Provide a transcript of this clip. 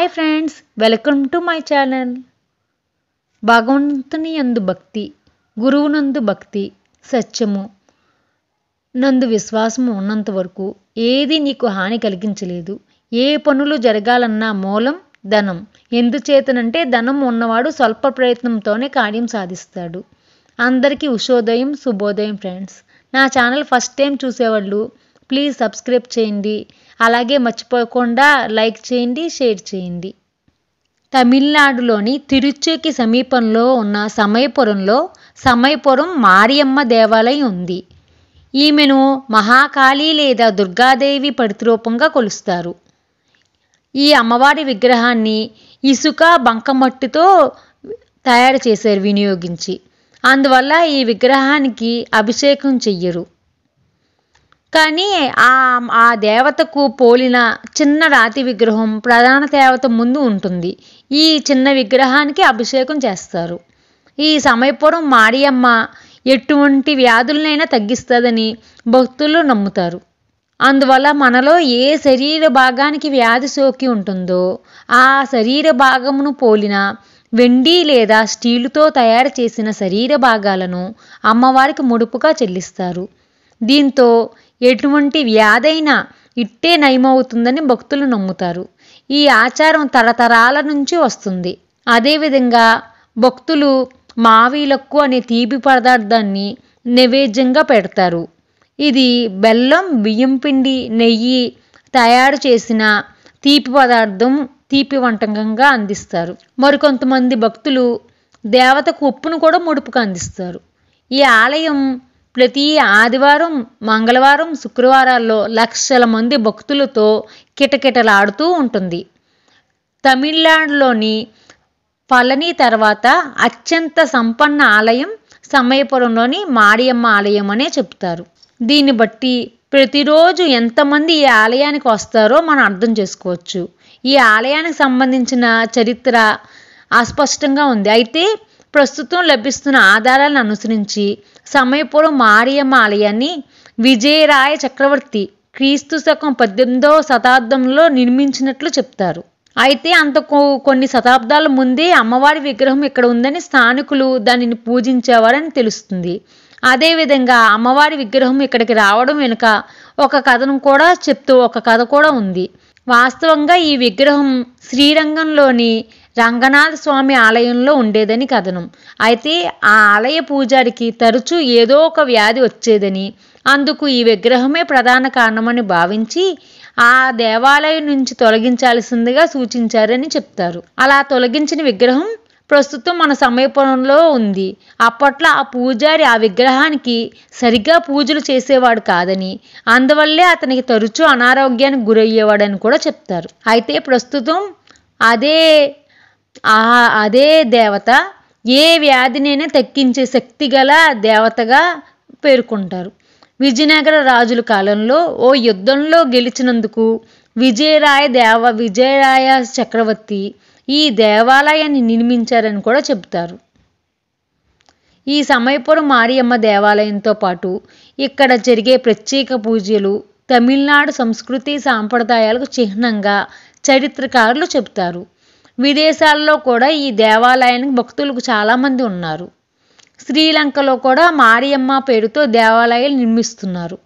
Hi friends, welcome to my channel. భగవంతుని యందు భక్తి, గురువునందు భక్తి, సత్యము నందు విశ్వాసము ఉన్నంత వరకు ఏది నీకు హాని కలిగించలేదు. ఏ పనులు జరగాలన్నా మూలం ధనం. ఎందుచేతనంటే ధనం ఉన్నవాడు స్వల్ప ప్రయత్నంతోనే కార్యం సాధిస్తాడు. అందరికీ ఉషోదయం, శుభోదయం ఫ్రెండ్స్. నా ఛానల్ ఫస్ట్ టైం చూసేవాళ్ళు ప్లీజ్ సబ్స్క్రైబ్ చేయండి. అలాగే మర్చిపోకుండా లైక్ చేయండి, షేర్ చేయండి. తమిళనాడులోని తిరుచికి సమీపంలో ఉన్న సమయపురం మారియమ్మ దేవాలయం ఉంది. ఈమెను మహాకాళి లేదా దుర్గాదేవి ప్రతిరూపంగా కొలుస్తారు. ఈ అమ్మవారి విగ్రహాన్ని ఇసుక బంకమట్టితో తయారు చేశారు వినియోగించి. అందువల్ల ఈ విగ్రహానికి అభిషేకం చెయ్యరు. కానీ ఆ దేవతకు పోలిన చిన్న రాతి విగ్రహం ప్రధాన దేవత ముందు ఉంటుంది. ఈ చిన్న విగ్రహానికి అభిషేకం చేస్తారు. ఈ సమయపురం మారియమ్మ ఎటువంటి వ్యాధులనైనా తగ్గిస్తుందని భక్తులు నమ్ముతారు. అందువల్ల మనలో ఏ శరీర భాగానికి వ్యాధి సోకి ఉంటుందో ఆ శరీర భాగమును పోలిన వెండి లేదా స్టీలుతో తయారు చేసిన శరీర భాగాలను అమ్మవారికి ముడుపుగా చెల్లిస్తారు. దీంతో ఎటువంటి వ్యాధైనా ఇట్టే నయమవుతుందని భక్తులు నమ్ముతారు. ఈ ఆచారం తరతరాల నుంచి వస్తుంది. అదేవిధంగా భక్తులు మావిలక్కు అనే తీపి పదార్థాన్ని నైవేద్యంగా పెడతారు. ఇది బెల్లం, బియ్యం పిండి, నెయ్యి తయారు చేసిన తీపి పదార్థం, తీపి వంటకంగా అందిస్తారు. మరికొంతమంది భక్తులు దేవతకు ఉప్పును కూడా ముడుపుగా అందిస్తారు. ఈ ఆలయం ప్రతి ఆదివారం, మంగళవారం, శుక్రవారాల్లో లక్షల మంది భక్తులతో కిటకిటలాడుతూ ఉంటుంది. తమిళనాడులోని పళని తర్వాత అత్యంత సంపన్న ఆలయం సమయపురంలోని మారియమ్మ ఆలయం అనే చెప్తారు. దీన్ని బట్టి ప్రతిరోజు ఎంతమంది ఈ ఆలయానికి వస్తారో మనం అర్థం చేసుకోవచ్చు. ఈ ఆలయానికి సంబంధించిన చరిత్ర అస్పష్టంగా ఉంది. అయితే ప్రస్తుతం లభిస్తున్న ఆధారాలను అనుసరించి సమయపురం మారియమ్మ ఆలయాన్ని విజయరాయ చక్రవర్తి క్రీస్తు శకం 18వ శతాబ్దంలో నిర్మించినట్లు చెప్తారు. అయితే అంతకు కొన్ని శతాబ్దాల ముందే అమ్మవారి విగ్రహం ఇక్కడ ఉందని స్థానికులు దానిని పూజించేవారని తెలుస్తుంది. అదేవిధంగా అమ్మవారి విగ్రహం ఇక్కడికి రావడం వెనుక ఒక కథ కూడా ఉంది. వాస్తవంగా ఈ విగ్రహం శ్రీరంగంలోని రంగనాథ స్వామి ఆలయంలో ఉండేదని కథనం. అయితే ఆ ఆలయ పూజారికి తరచూ ఏదో ఒక వ్యాధి వచ్చేదని, అందుకు ఈ విగ్రహమే ప్రధాన కారణమని భావించి ఆ దేవాలయం నుంచి తొలగించాల్సిందిగా సూచించారని చెప్తారు. అలా తొలగించిన విగ్రహం ప్రస్తుతం మన సమయపురంలో ఉంది. అప్పట్లో ఆ పూజారి ఆ విగ్రహానికి సరిగ్గా పూజలు చేసేవాడు కాదని, అందువల్లే అతనికి తరచూ అనారోగ్యానికి గురయ్యేవాడని కూడా చెప్తారు. అయితే ప్రస్తుతం అదే దేవత ఏ వ్యాధినైనా తగ్గించే శక్తి గల దేవతగా పేర్కొంటారు. విజయనగర రాజుల కాలంలో ఓ యుద్ధంలో గెలిచినందుకు విజయరాయ చక్రవర్తి ఈ దేవాలయాన్ని నిర్మించారని కూడా చెబుతారు. ఈ సమయపురం మారియమ్మ దేవాలయంతో పాటు ఇక్కడ జరిగే ప్రత్యేక పూజలు తమిళనాడు సంస్కృతి సాంప్రదాయాలకు చిహ్నంగా చరిత్రకారులు చెబుతారు. విదేశాల్లో కూడా ఈ దేవాలయానికి భక్తులకు చాలామంది ఉన్నారు. శ్రీలంకలో కూడా మారియమ్మ పేరుతో దేవాలయాలు నిర్మిస్తున్నారు.